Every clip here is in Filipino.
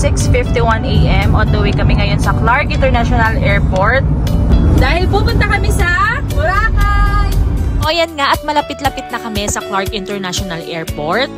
6:51 AM. On the way kami ngayon sa Clark International Airport. Dahil pupunta kami sa Boracay! O yan nga, at malapit-lapit na kami sa Clark International Airport.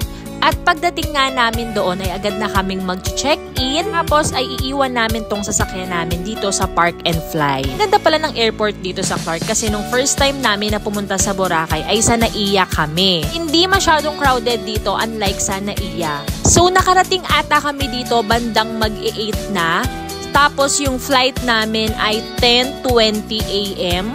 At pagdating nga namin doon ay agad na kaming mag-check-in. Tapos ay iiwan namin tong sasakyan namin dito sa Park and Fly. Ganda pala ng airport dito sa Clark kasi nung first time namin na pumunta sa Boracay ay sa Naiya kami. Hindi masyadong crowded dito unlike sa Naiya. So nakarating ata kami dito bandang mag-8 na. Tapos yung flight namin ay 10:20 AM.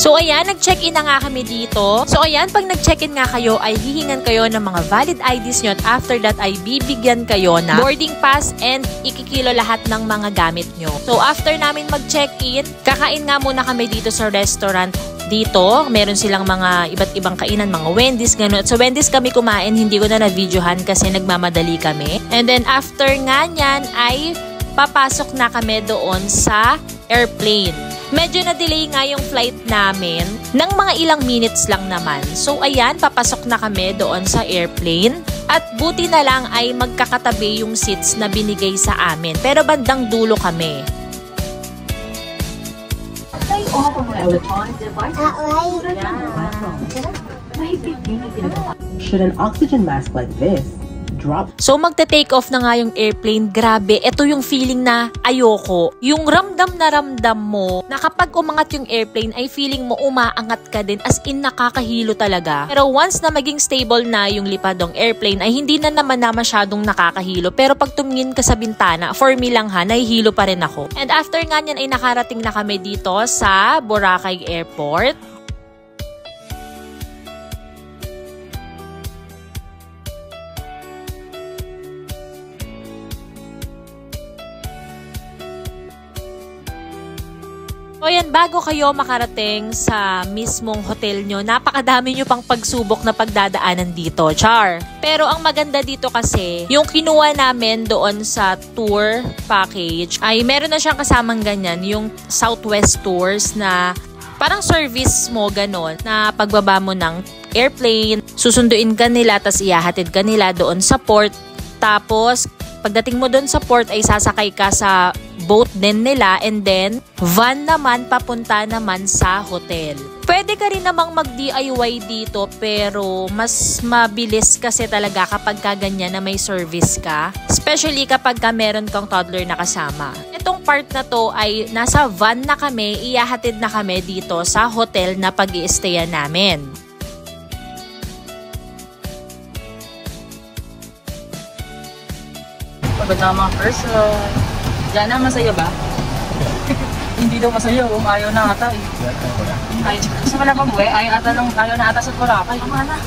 So ayan, nag-check-in na nga kami dito. So ayan, pag nag-check-in nga kayo ay hihingan kayo ng mga valid IDs nyo at after that ay bibigyan kayo na boarding pass and ikikilo lahat ng mga gamit nyo. So after namin mag-check-in, kakain nga muna kami dito sa restaurant dito. Meron silang mga iba't ibang kainan, mga Wendy's, gano'n. So Wendy's kami kumain, hindi ko na na-videohan kasi nagmamadali kami. And then after nga nyan ay papasok na kami doon sa airplane. Medyo na-delay nga yung flight namin ng mga ilang minutes lang naman. So ayan, papasok na kami doon sa airplane. At buti na lang ay magkakatabi yung seats na binigay sa amin. Pero bandang dulo kami. Should an oxygen mask like this drop? So magte-take off na nga yung airplane. Grabe, ito yung feeling na ayoko. Yung ramdam na ramdam mo na kapag umangat yung airplane ay feeling mo umaangat ka din, as in nakakahilo talaga. Pero once na maging stable na yung lipad ng airplane ay hindi na naman na masyadong nakakahilo. Pero pag tumingin ka sa bintana, for me lang ha, nahihilo pa rin ako. And after nga nyan ay nakarating na kami dito sa Boracay Airport. So yan, bago kayo makarating sa mismong hotel nyo, napakadami nyo pang pagsubok na pagdadaanan dito, char. Pero ang maganda dito kasi, yung kinuha namin doon sa tour package, ay meron na siyang kasamang ganyan, yung Southwest Tours na parang service mo ganon, na pagbaba mo ng airplane, susunduin ka nila, tas ihahatid ka nila doon sa port. Tapos, pagdating mo doon sa port ay sasakay ka sa boat din nila and then van naman papunta naman sa hotel. Pwede ka rin namang mag-DIY dito pero mas mabilis kasi talaga kapag kaganyan na may service ka. Especially kapag ka meron kang toddler na kasama. Itong part na to ay nasa van na kami, ihahatid na kami dito sa hotel na pag-i-stayan namin. Pagod na mga person. Diyan na, masaya ba? Hindi daw masaya, ayaw na ata eh. Ay, gusto mo na pa buhay, ayaw na ata sa Boracay. Ang mana.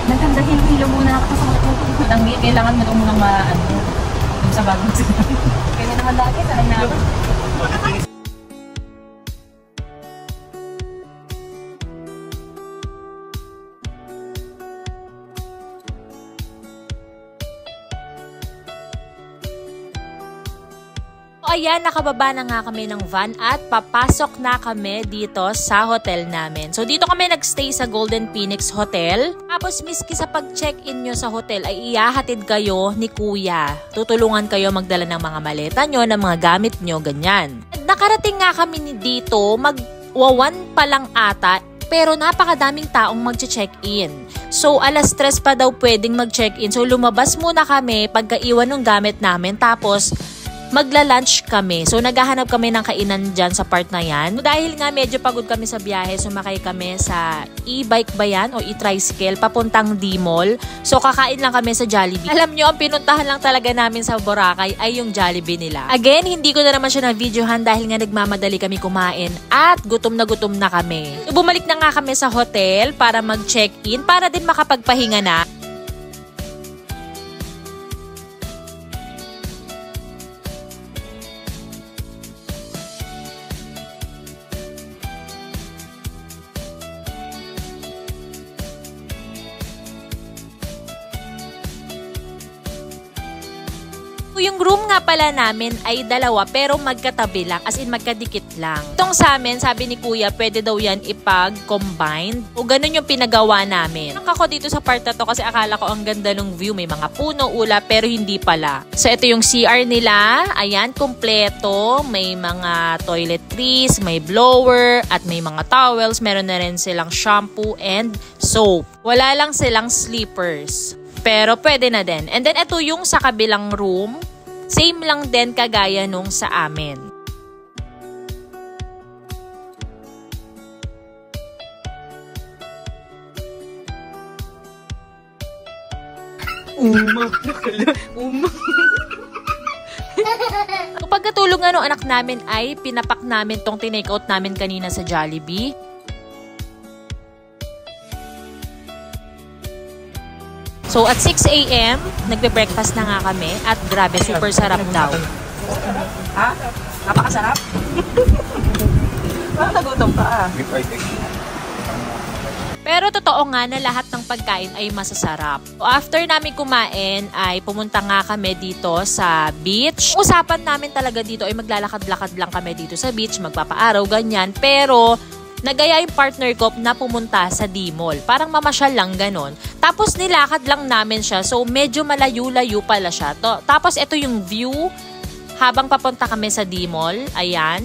Naganda hilo muna ako sa mga kuko. Kailangan mo daw munang yung sa bagong sila. Kaya naman lagi, talagang natin. Ayan, nakababa na nga kami ng van at papasok na kami dito sa hotel namin. So dito kami nagstay sa Golden Phoenix Hotel. Tapos miski sa pag-check-in nyo sa hotel ay ihahatid kayo ni Kuya. Tutulungan kayo magdala ng mga maleta nyo, ng mga gamit nyo, ganyan. At nakarating nga kami dito, mag-1 pa lang ata. Pero napakadaming taong mag-check-in. So, alas 3 pa daw pwedeng mag-check-in. So, lumabas muna kami pagkaiwan ng gamit namin. Tapos, magla-lunch kami. So, naghahanap kami ng kainan dyan sa part na yan. So, dahil nga medyo pagod kami sa biyahe, sumakay kami sa e-bike ba yan o e-tricycle papuntang D-Mall. So, kakain lang kami sa Jollibee. Alam nyo, ang pinuntahan lang talaga namin sa Boracay ay yung Jollibee nila. Again, hindi ko na naman siya na-videohan dahil nga nagmamadali kami kumain at gutom na kami. So, bumalik na nga kami sa hotel para mag-check-in para din makapagpahinga na. Yung room nga pala namin ay dalawa pero magkatabi lang, as in magkadikit lang. Itong sa amin, sabi ni Kuya, pwede daw yan ipag-combined. O ganun yung pinagawa namin. Ako dito sa part na to kasi akala ko ang ganda ng view. May mga puno, ulap, pero hindi pala. So ito yung CR nila. Ayan, kumpleto. May mga toiletries, may blower, at may mga towels. Meron na rin silang shampoo and soap. Wala lang silang sleepers. Pero pwede na din. And then ito yung sa kabilang room. Same lang din kagaya nung sa amin. Kapag katulog nga nung anak namin ay pinapak namin tong tinake out namin kanina sa Jollibee. So at 6 AM, nagbe-breakfast na nga kami at grabe, super sarap daw. Ha? Napakasarap? Parang nagutom ka ah. Pero totoo nga na lahat ng pagkain ay masasarap. So after namin kumain ay pumunta nga kami dito sa beach. Usapan namin talaga dito ay maglalakad-lakad lang kami dito sa beach, magpapaaraw, ganyan. Pero nagaya yung partner ko na pumunta sa D-Mall. Parang mamasyal lang ganon. Tapos nilakad lang namin siya. So medyo malayo-layo pala siya. Tapos ito yung view habang papunta kami sa D-Mall. Ayan.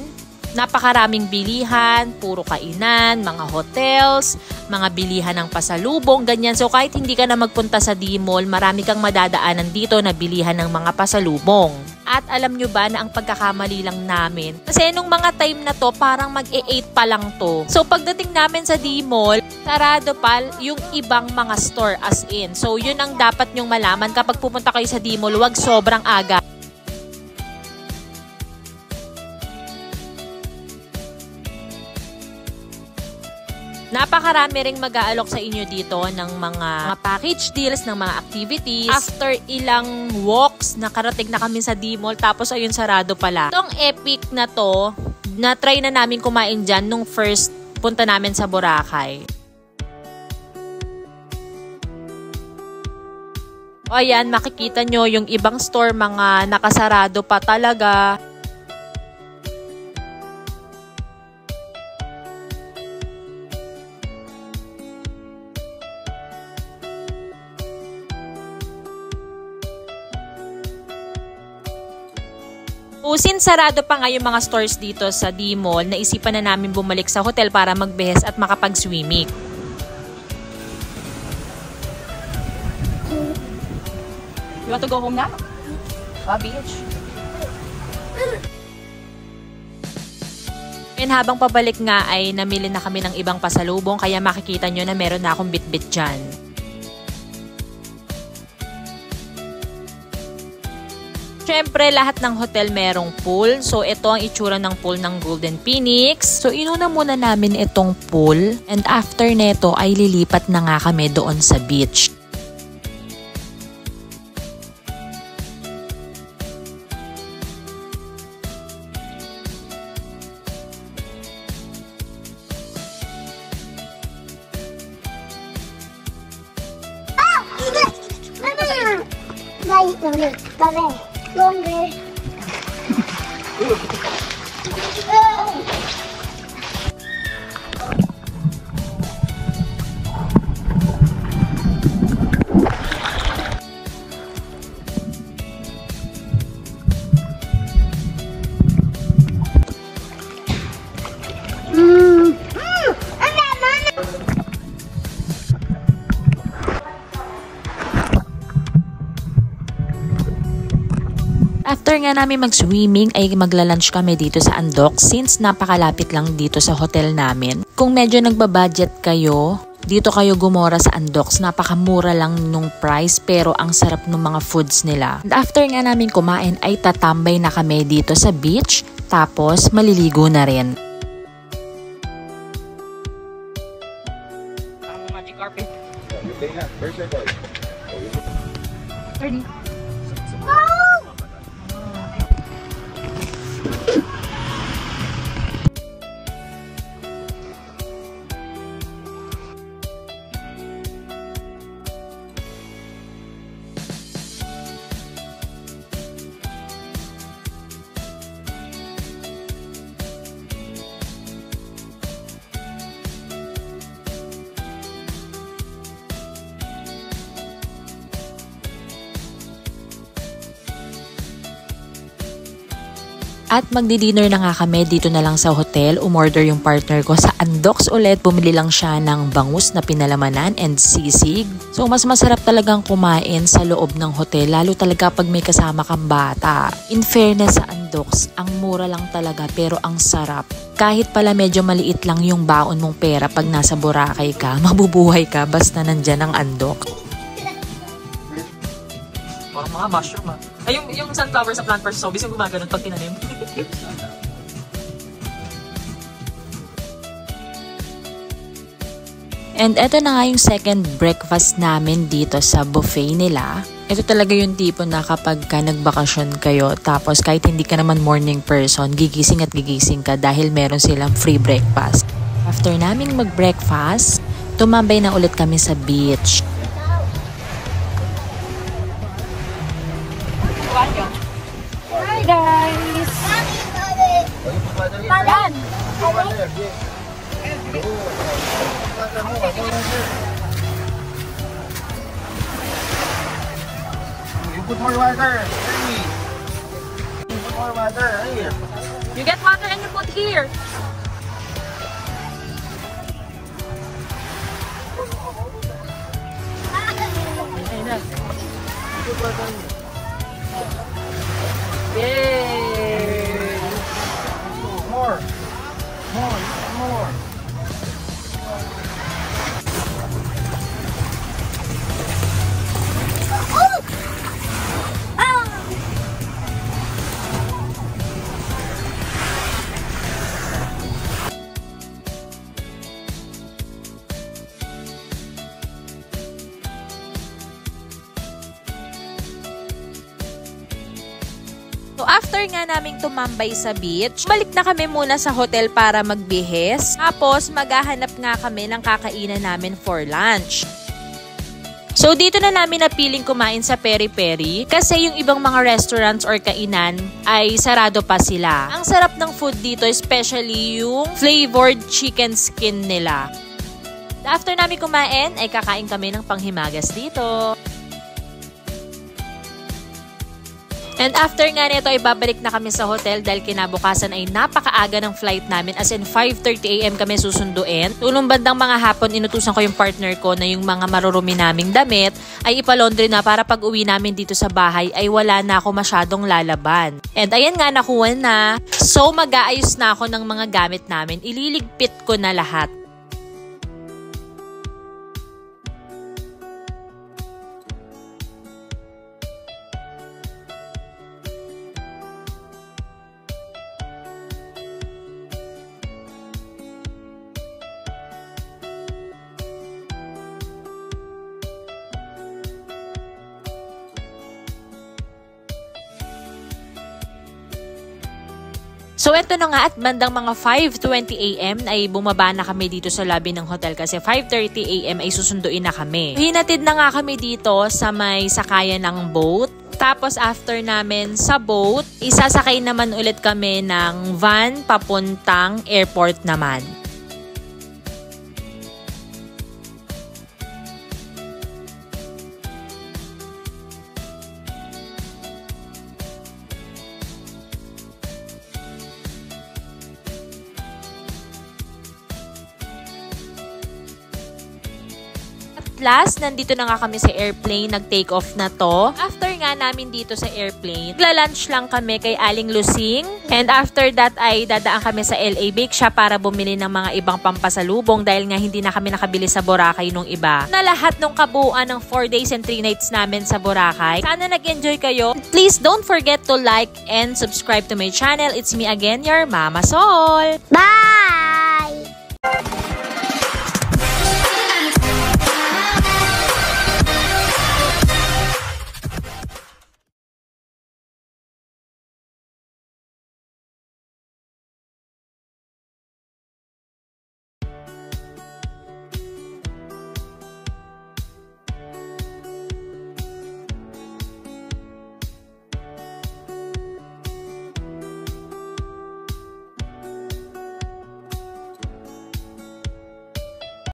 Napakaraming bilihan, puro kainan, mga hotels, mga bilihan ng pasalubong, ganyan. So kahit hindi ka na magpunta sa D-Mall, marami kang madadaanan dito na bilihan ng mga pasalubong. At alam nyo ba na ang pagkakamali lang namin? Kasi nung mga time na to, parang mag-8 pa lang to. So pagdating namin sa D-Mall, sarado pa yung ibang mga store as in. So yun ang dapat nyong malaman kapag pupunta kayo sa D-Mall, wag sobrang aga. Napakarami ring mag-aalok sa inyo dito ng mga package deals, ng mga activities. After ilang walks, nakarating na kami sa D-Mall, tapos ayun, sarado pala. Itong epic na to, na-try na namin kumain dyan nung first punta namin sa Boracay. O ayan, makikita nyo yung ibang store, mga nakasarado pa talaga. Since sarado pa nga yung mga stores dito sa D-Mall, naisipan na namin bumalik sa hotel para magbehes at makapag-swimming. You want to go home now? Beach. And habang pabalik nga ay namili na kami ng ibang pasalubong, kaya makikita nyo na meron na akong bit-bit dyan. Siyempre, lahat ng hotel merong pool. So, ito ang itsura ng pool ng Golden Phoenix. So, inuna muna namin itong pool. And after neto ay lilipat na nga kami doon sa beach. Longer. After nga namin mag-swimming ay magla-lunch kami dito sa Andoc since napakalapit lang dito sa hotel namin. Kung medyo nagbabudget kayo, dito kayo gumora sa Andoc. Napakamura lang nung price pero ang sarap ng mga foods nila. And after nga namin kumain ay tatambay na kami dito sa beach tapos maliligo na rin. Ang magic carpet. 30. At magdi-dinner na nga kami dito na lang sa hotel. Umorder yung partner ko sa Andox ulit. Bumili lang siya ng bangus na pinalamanan and sisig. So mas masarap talagang kumain sa loob ng hotel, lalo talaga pag may kasama kang bata. In fairness sa Andox, ang mura lang talaga pero ang sarap. Kahit pala medyo maliit lang yung baon mong pera pag nasa Boracay ka, mabubuhay ka basta nandyan ang Andox. Parang mga mushroom ah. Ay, yung sunflower sa plant versus zombies yung gumagano'n pag tinanim. And eto na nga yung second breakfast namin dito sa buffet nila. Ito talaga yung tipo na kapag ka nagbakasyon kayo, tapos kahit hindi ka naman morning person, gigising at gigising ka dahil meron silang free breakfast. After naming mag-breakfast, tumambay na ulit kami sa beach. Hi guys! Palan! You put more water. You put more water. Here. You get water and you put here. Yay! More. More. More. So after nga naming tumambay sa beach, balik na kami muna sa hotel para magbihis. Tapos maghahanap nga kami ng kakainan namin for lunch. So dito na namin napiling kumain sa Peri Peri kasi yung ibang mga restaurants or kainan ay sarado pa sila. Ang sarap ng food dito, especially yung flavored chicken skin nila. After namin kumain ay kakain kami ng panghimagas dito. And after nga nito ay babalik na kami sa hotel dahil kinabukasan ay napakaaga ng flight namin, as in 5:30 AM kami susunduin. Tulong bandang mga hapon inutusan ko yung partner ko na yung mga marurumi naming damit ay ipalaundry na para pag uwi namin dito sa bahay ay wala na ako masyadong lalaban. And ayan nga, nakuha na. So mag-aayos na ako ng mga gamit namin. Ililigpit ko na lahat. So eto na nga, at bandang mga 5:20 AM ay bumaba na kami dito sa lobby ng hotel kasi 5:30 AM ay susunduin na kami. Hinatid na nga kami dito sa may sakayan ng boat. Tapos after namin sa boat, isasakay naman ulit kami ng van papuntang airport naman. Last, nandito na nga kami sa airplane, nag-take off na to. After nga namin dito sa airplane, nagla-lunch lang kami kay Aling Lusing. And after that ay dadaan kami sa LA Bake Shop para bumili ng mga ibang pampasalubong dahil nga hindi na kami nakabili sa Boracay nung iba. Na lahat ng kabuuan ng 4 days and 3 nights namin sa Boracay. Sana nag-enjoy kayo. Please don't forget to like and subscribe to my channel. It's me again, your Mama Sol. Bye!